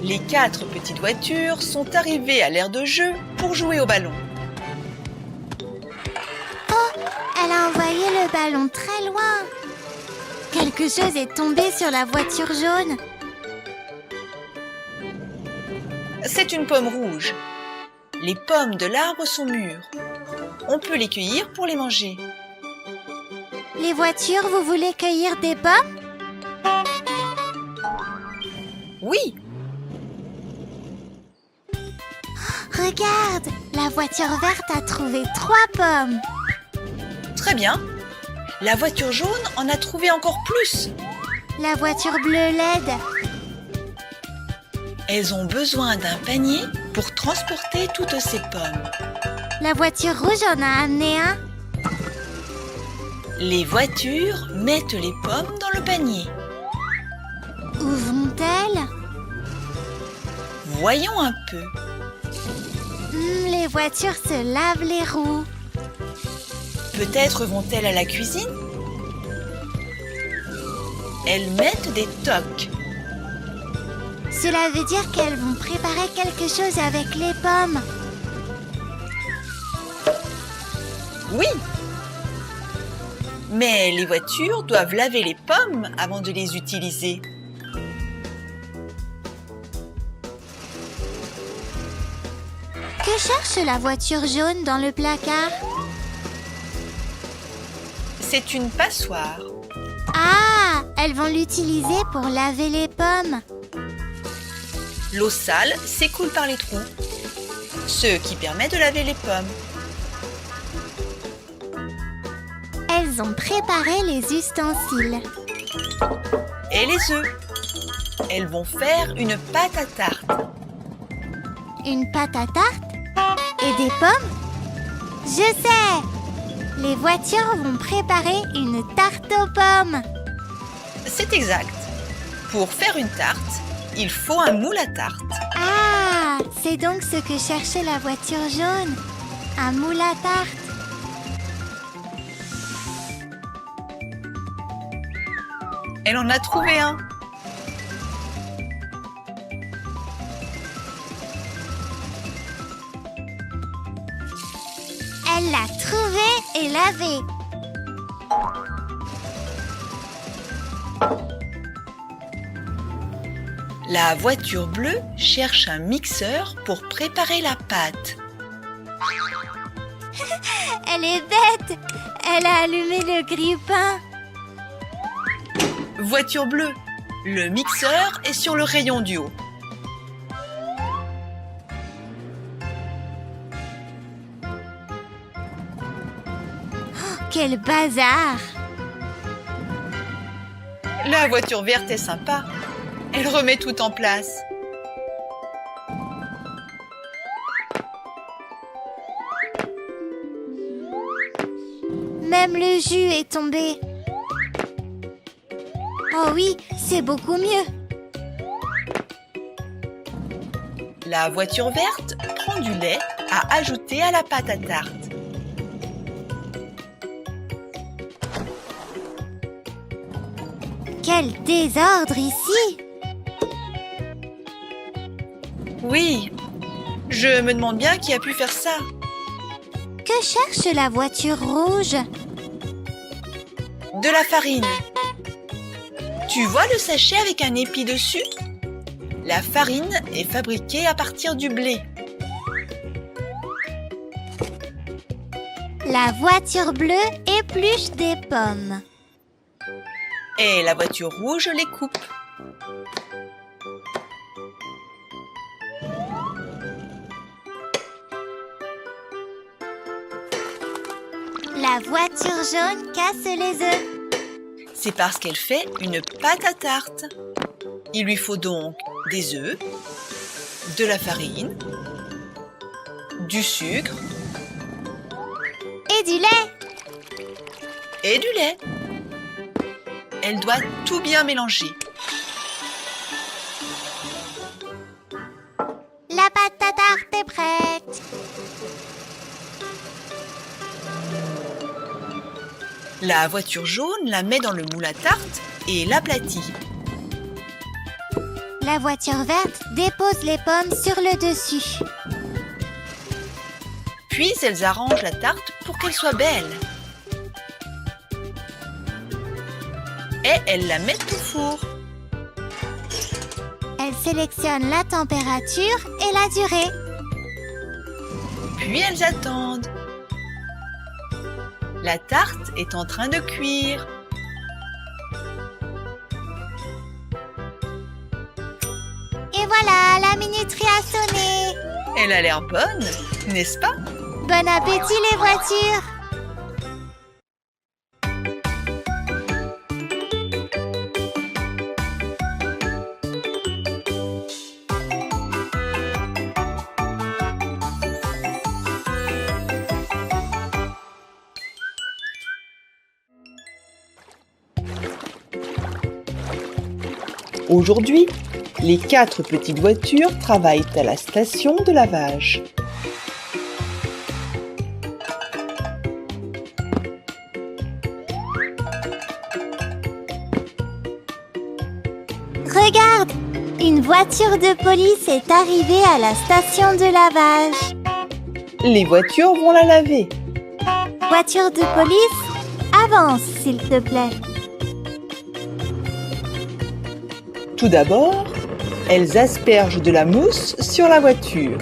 Les 4 petites voitures sont arrivées à l'aire de jeu pour jouer au ballon. Oh, elle a envoyé le ballon très loin. Quelque chose est tombé sur la voiture jaune. C'est une pomme rouge. Les pommes de l'arbre sont mûres. On peut les cueillir pour les manger. Les voitures, vous voulez cueillir des pommes? Oui, Regarde, la voiture verte a trouvé 3 pommes. très bien. La voiture jaune en a trouvé encore plus. La voiture bleue l'aide. Elles ont besoin d'un panier pour transporter toutes ces pommes. La voiture rouge en a amené un. Les voitures mettent les pommes dans le panier. Où vont-elles? Voyons un peu. Les voitures se lavent les roues. Peut-être vont-elles à la cuisine? Elles mettent des tocs. Cela veut dire qu'elles vont préparer quelque chose avec les pommes. Oui. Mais les voitures doivent laver les pommes avant de les utiliser. Que cherche la voiture jaune dans le placard? C'est une passoire. Ah, elles vont l'utiliser pour laver les pommes. L'eau sale s'écoule par les trous, ce qui permet de laver les pommes. Elles ont préparé les ustensiles. Et les œufs. Elles vont faire une pâte à tarte. Une pâte à tarte et des pommes? Je sais! Les voitures vont préparer une tarte aux pommes. C'est exact. Pour faire une tarte, il faut un moule à tarte. Ah, c'est donc ce que cherchait la voiture jaune. Un moule à tarte. Elle en a trouvé un. Elle l'a trouvé et lavé. La voiture bleue cherche un mixeur pour préparer la pâte. Elle est bête. Elle a allumé le grille-pain. Voiture bleue, le mixeur est sur le rayon du haut. Quel bazar! La voiture verte est sympa. Elle remet tout en place. Même le jus est tombé. Oh oui, c'est beaucoup mieux. La voiture verte prend du lait à ajouter à la pâte à tarte. Quel désordre ici! Oui, je me demande bien qui a pu faire ça. Que cherche la voiture rouge? De la farine. Tu vois le sachet avec un épi dessus? La farine est fabriquée à partir du blé. La voiture bleue épluche des pommes. Et la voiture rouge les coupe. La voiture jaune casse les œufs. C'est parce qu'elle fait une pâte à tarte. Il lui faut donc des œufs, de la farine, du sucre Et du lait. et du lait. Elle doit tout bien mélanger. La pâte à tarte est prête. La voiture jaune la met dans le moule à tarte et l'aplatit. La voiture verte dépose les pommes sur le dessus. Puis elles arrangent la tarte pour qu'elle soit belle. Et elles la mettent au four. Elles sélectionnent la température et la durée. Puis elles attendent. La tarte est en train de cuire. Et voilà, la minuterie a sonné. Elle a l'air bonne, n'est-ce pas? Bon appétit les voitures! Aujourd'hui, les 4 petites voitures travaillent à la station de lavage. Regarde! Une voiture de police est arrivée à la station de lavage. Les voitures vont la laver. Voiture de police, avance s'il te plaît. Tout d'abord, elles aspergent de la mousse sur la voiture.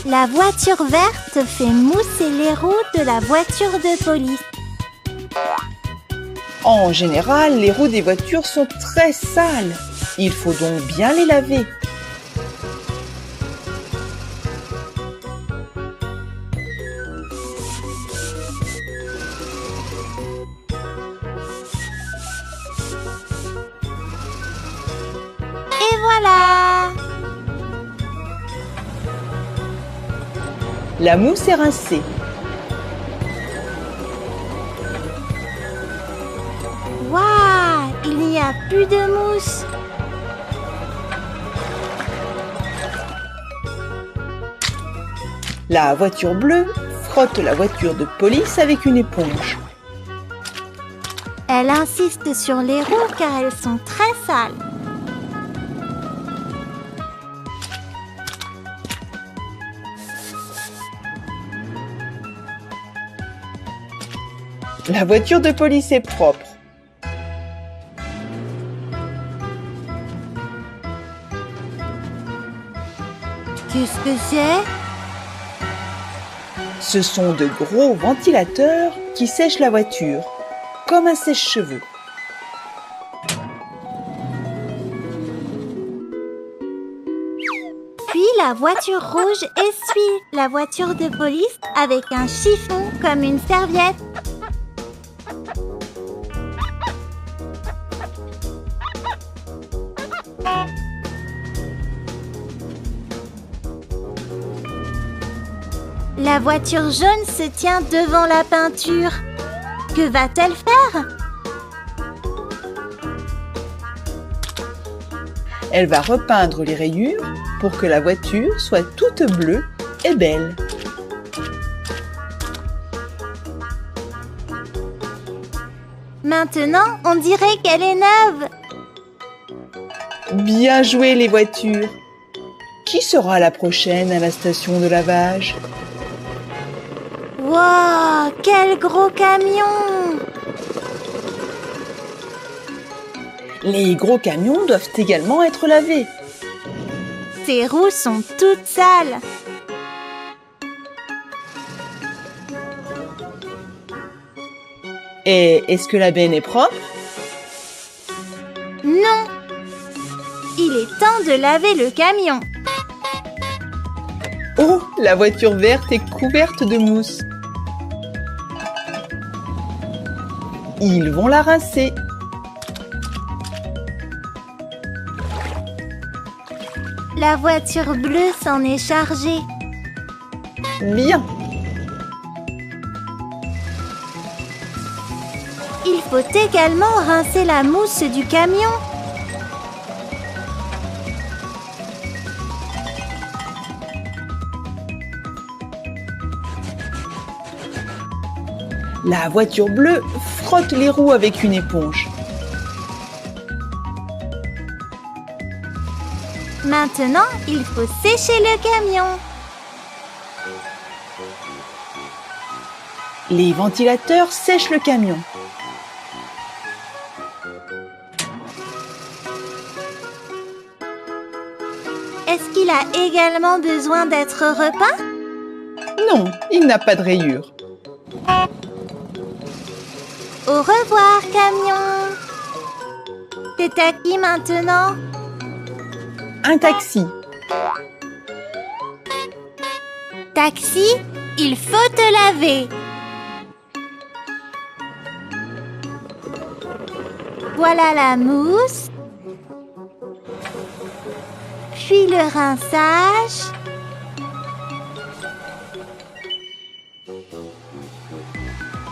La voiture verte fait mousser les roues de la voiture de police. En général, les roues des voitures sont très sales. Il faut donc bien les laver. Et voilà! La mousse est rincée. Waouh! Il n'y a plus de mousse. La voiture bleue frotte la voiture de police avec une éponge. Elle insiste sur les roues car elles sont très sales. La voiture de police est propre. Qu'est-ce que c'est? Ce sont de gros ventilateurs qui sèchent la voiture, comme un sèche-cheveux. Puis la voiture rouge essuie la voiture de police avec un chiffon comme une serviette. La voiture jaune se tient devant la peinture. Que va-t-elle faire? Elle va repeindre les rayures pour que la voiture soit toute bleue et belle. Maintenant, on dirait qu'elle est neuve. Bien joué les voitures! Qui sera la prochaine à la station de lavage? Wow, quel gros camion! Les gros camions doivent également être lavés. Ses roues sont toutes sales. Et est-ce que la benne est propre? Non! Il est temps de laver le camion. Oh, la voiture verte est couverte de mousse. Ils vont la rincer. La voiture bleue s'en est chargée. Bien. Il faut également rincer la mousse du camion. La voiture bleue frotte les roues avec une éponge. Maintenant, il faut sécher le camion. Les ventilateurs sèchent le camion. Est-ce qu'il a également besoin d'être repeint? Non, il n'a pas de rayures. Au revoir, camion. C'est à qui maintenant? Un taxi. Taxi, il faut te laver. Voilà la mousse. Puis le rinçage.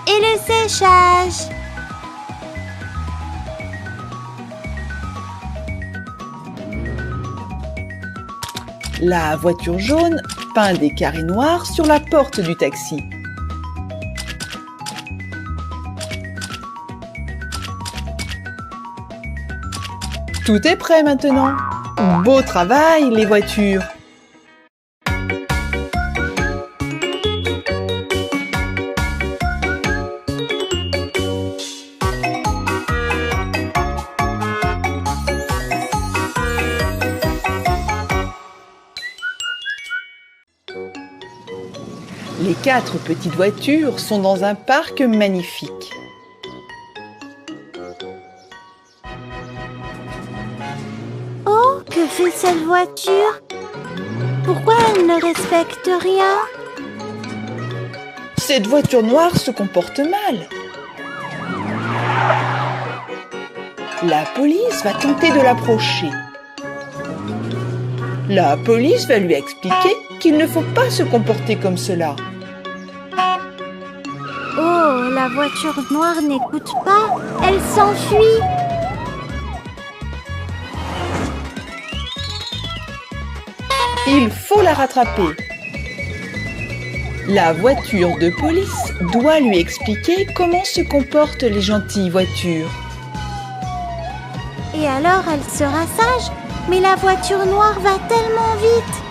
Et le séchage. La voiture jaune peint des carrés noirs sur la porte du taxi. Tout est prêt maintenant. Beau travail, les voitures! Les 4 petites voitures sont dans un parc magnifique. Oh, que fait cette voiture? Pourquoi elle ne respecte rien? Cette voiture noire se comporte mal. La police va tenter de l'approcher. La police va lui expliquer qu'il ne faut pas se comporter comme cela. Oh, la voiture noire n'écoute pas, elle s'enfuit. Il faut la rattraper. La voiture de police doit lui expliquer comment se comportent les gentilles voitures. Et alors elle sera sage, mais la voiture noire va tellement vite.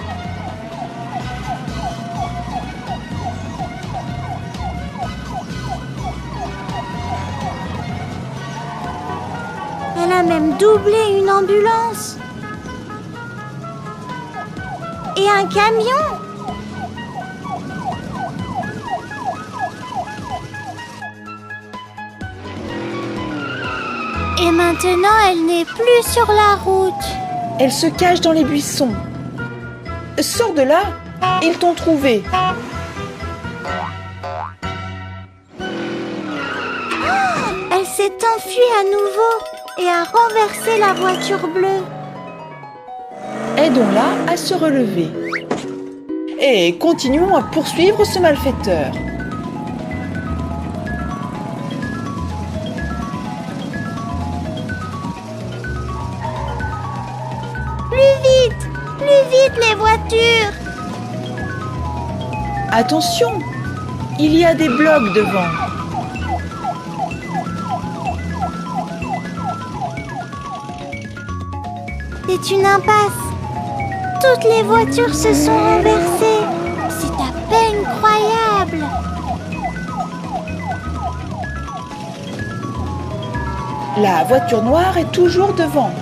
Elle a même doublé une ambulance. Et un camion. Et maintenant, elle n'est plus sur la route. Elle se cache dans les buissons. Sors de là, ils t'ont trouvé. Elle s'est enfuie à nouveau et a renversé la voiture bleue. Aidons-la à se relever. Et continuons à poursuivre ce malfaiteur. Plus vite les voitures. Attention, il y a des blocs devant. C'est une impasse. Toutes les voitures se sont renversées. C'est à peine croyable. La voiture noire est toujours devant.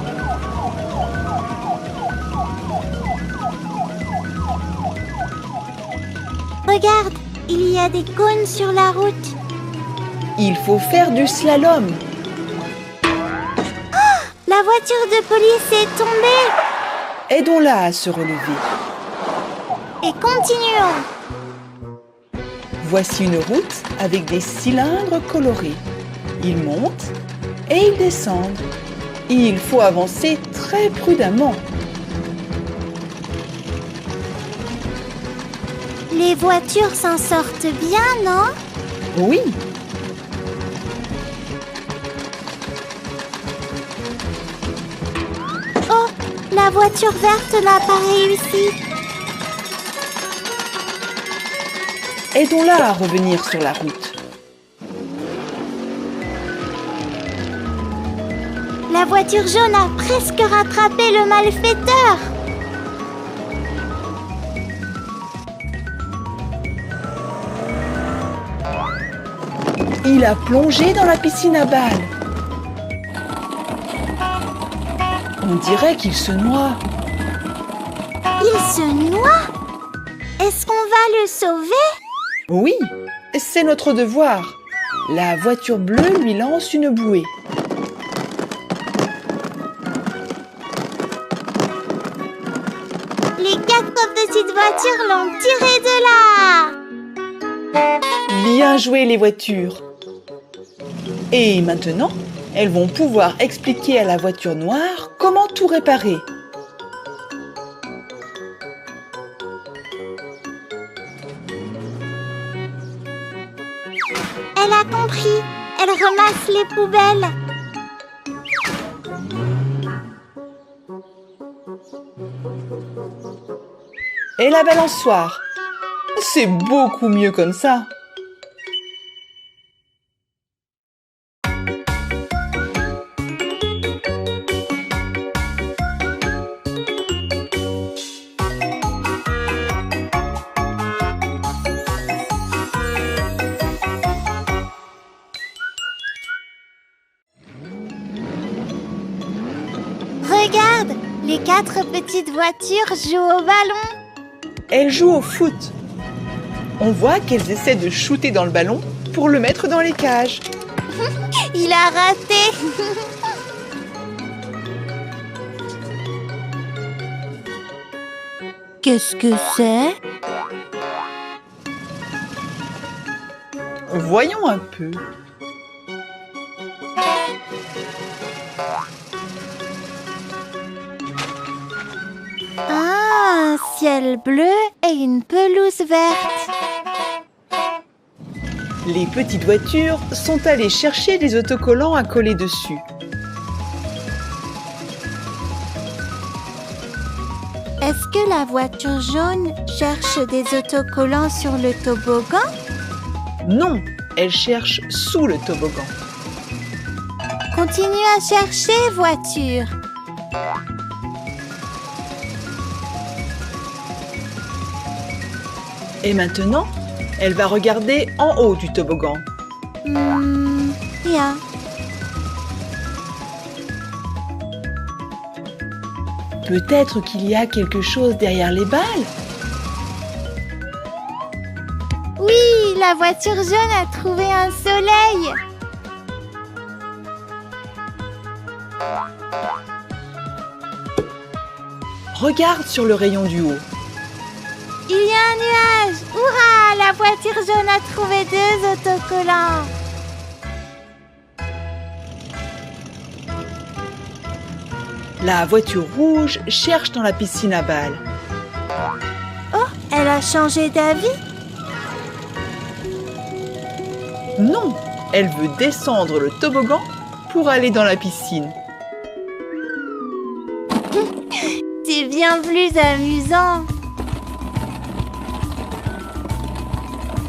Regarde, il y a des cônes sur la route. Il faut faire du slalom. La voiture de police est tombée. Aidons-la à se relever. Et continuons. Voici une route avec des cylindres colorés. Ils montent et ils descendent. Il faut avancer très prudemment. Les voitures s'en sortent bien, non? Oui, Oh, la voiture verte n'a pas réussi. aidons-la à revenir sur la route. La voiture jaune a presque rattrapé le malfaiteur. Il a plongé dans la piscine à balles. On dirait qu'il se noie. Il se noie. Est-ce qu'on va le sauver? Oui, c'est notre devoir. La voiture bleue lui lance une bouée. Les 4 petites voitures l'ont tiré de là. Bien joué les voitures. Et maintenant, elles vont pouvoir expliquer à la voiture noire comment tout réparer. Elle a compris. Elle ramasse les poubelles. Et la balançoire. C'est beaucoup mieux comme ça. Regarde, les 4 petites voitures jouent au ballon. Elles jouent au foot. On voit qu'elles essaient de shooter dans le ballon pour le mettre dans les cages. Il a raté. Qu'est-ce que c'est? Voyons un peu. Ah, un ciel bleu et une pelouse verte. Les petites voitures sont allées chercher des autocollants à coller dessus. Est-ce que la voiture jaune cherche des autocollants sur le toboggan? Non, elle cherche sous le toboggan. Continue à chercher, voiture. Et maintenant, elle va regarder en haut du toboggan. Rien. Peut-être qu'il y a quelque chose derrière les balles. Oui, la voiture jaune a trouvé un soleil. Regarde sur le rayon du haut. Il y a un nuage. Hurrah, la voiture jaune a trouvé 2 autocollants. La voiture rouge cherche dans la piscine à balles. Oh, elle a changé d'avis. Non, elle veut descendre le toboggan pour aller dans la piscine. C'est bien plus amusant.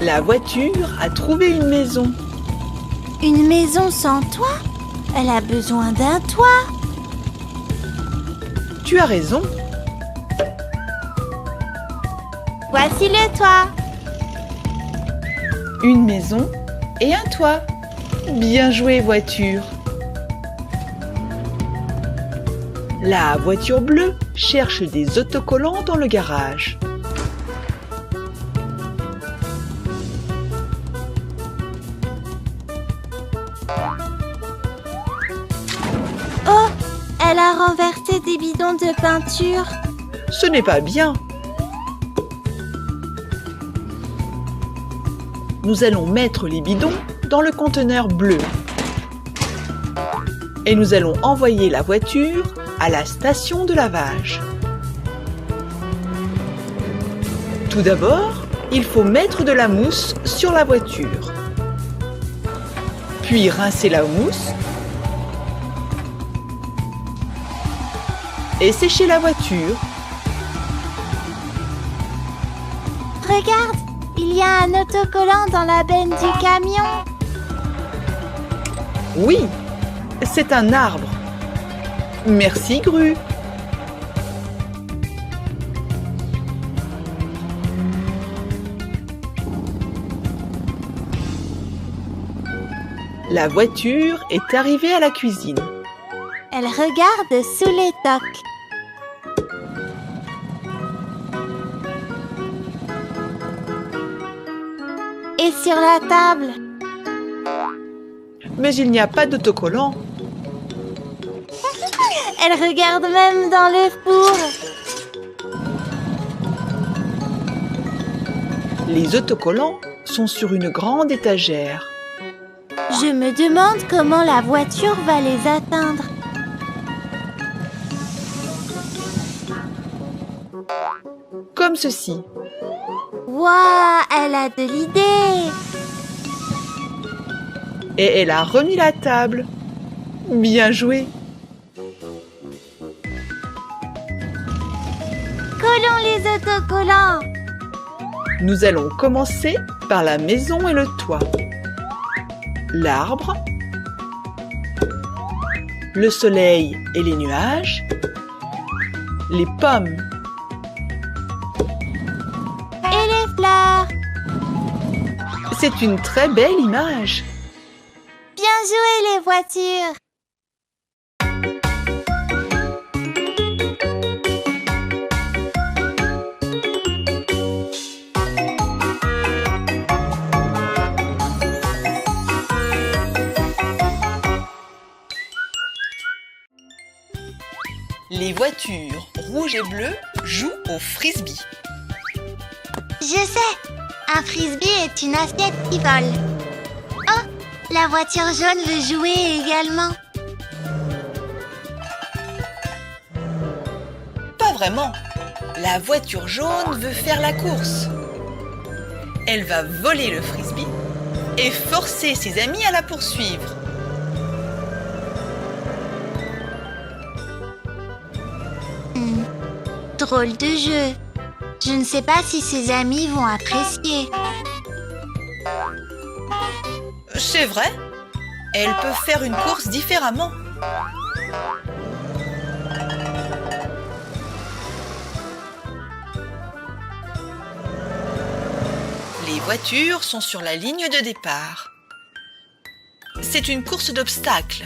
La voiture a trouvé une maison. Une maison sans toit? Elle a besoin d'un toit. Tu as raison. Voici le toit. Une maison et un toit. Bien joué, voiture. La voiture bleue cherche des autocollants dans le garage. Oh, elle a renversé des bidons de peinture. Ce n'est pas bien. Nous allons mettre les bidons dans le conteneur bleu. Et nous allons envoyer la voiture à la station de lavage. Tout d'abord, il faut mettre de la mousse sur la voiture. Puis rincer la mousse et sécher la voiture. Regarde, il y a un autocollant dans la benne du camion. Oui, c'est un arbre. Merci, Gru. La voiture est arrivée à la cuisine. Elle regarde sous les tocs. Et sur la table. Mais il n'y a pas d'autocollant. Elle regarde même dans le four. Les autocollants sont sur une grande étagère. Je me demande comment la voiture va les atteindre. Comme ceci. Waouh, elle a de l'idée. Et elle a remis la table. Bien joué. Collons les autocollants. Nous allons commencer par la maison et le toit. L'arbre, le soleil et les nuages, les pommes Et les fleurs. C'est une très belle image. Bien joué les voitures. Les voitures rouges et bleues jouent au frisbee. Je sais, un frisbee est une assiette qui vole. Oh, la voiture jaune veut jouer également. Pas vraiment. La voiture jaune veut faire la course. Elle va voler le frisbee et forcer ses amis à la poursuivre. Drôle de jeu. Je ne sais pas si ses amis vont apprécier. C'est vrai, elle peut faire une course différemment. Les voitures sont sur la ligne de départ. C'est une course d'obstacles.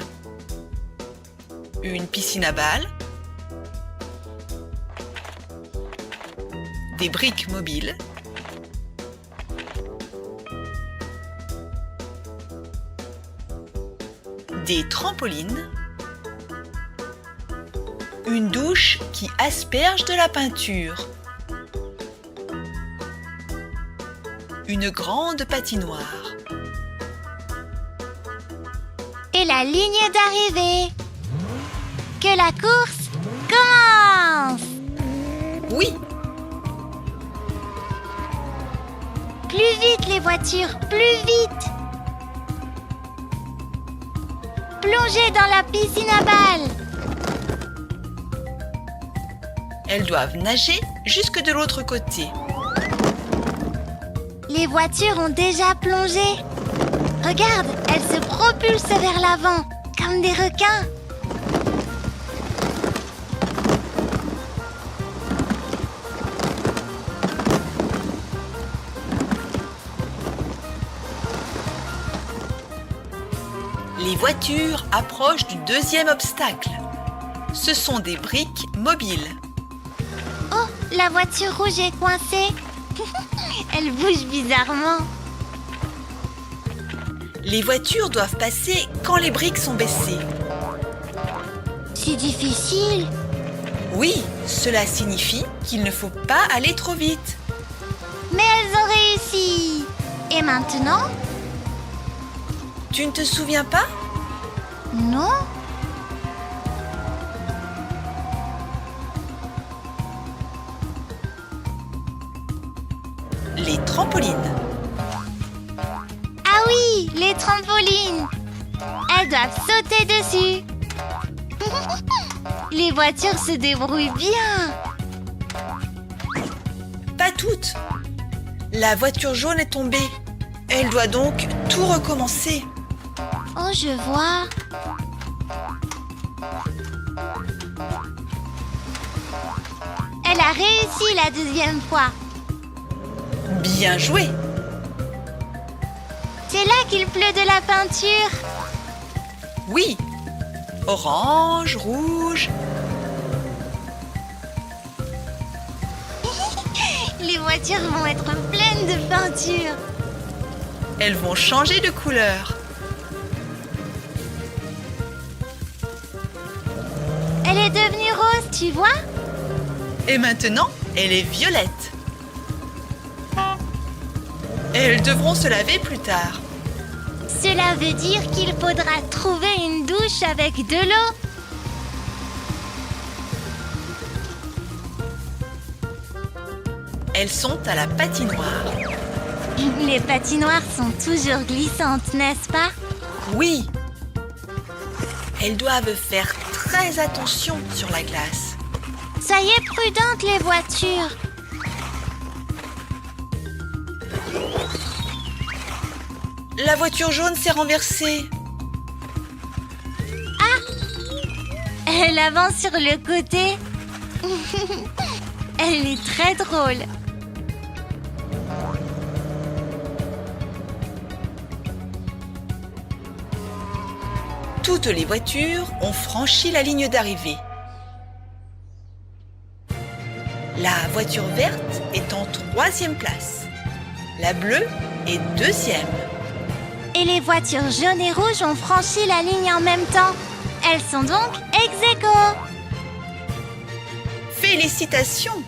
Une piscine à balles, des briques mobiles, des trampolines, une douche qui asperge de la peinture, une grande patinoire. Et la ligne d'arrivée. Que la course commence. Oui, Plus vite les voitures, plus vite. Plongez dans la piscine à balles. elles doivent nager jusque de l'autre côté. Les voitures ont déjà plongé. Regarde, elles se propulsent vers l'avant, comme des requins. Les voitures approchent du deuxième obstacle. Ce sont des briques mobiles. Oh, la voiture rouge est coincée. Elle bouge bizarrement. Les voitures doivent passer quand les briques sont baissées. C'est difficile. Oui, cela signifie qu'il ne faut pas aller trop vite. Mais elles ont réussi. Et maintenant? Tu ne te souviens pas? Non? Les trampolines. Ah oui, les trampolines. Elles doivent sauter dessus. Les voitures se débrouillent bien. Pas toutes. La voiture jaune est tombée. Elle doit donc tout recommencer. Oh, je vois. as réussi la deuxième fois. Bien joué. C'est là qu'il pleut de la peinture. Oui. Orange, rouge. Les voitures vont être pleines de peinture. Elles vont changer de couleur. Elle est devenue rose, tu vois? Et maintenant, elle est violette. Elles devront se laver plus tard. Cela veut dire qu'il faudra trouver une douche avec de l'eau. Elles sont à la patinoire. Les patinoires sont toujours glissantes, n'est-ce pas? Oui. Elles doivent faire très attention sur la glace. Soyez prudentes, les voitures. La voiture jaune s'est renversée. Elle avance sur le côté. Elle est très drôle. Toutes les voitures ont franchi la ligne d'arrivée. La voiture verte est en 3e place. La bleue est 2e. Et les voitures jaunes et rouges ont franchi la ligne en même temps. Elles sont donc ex aequo. Félicitations!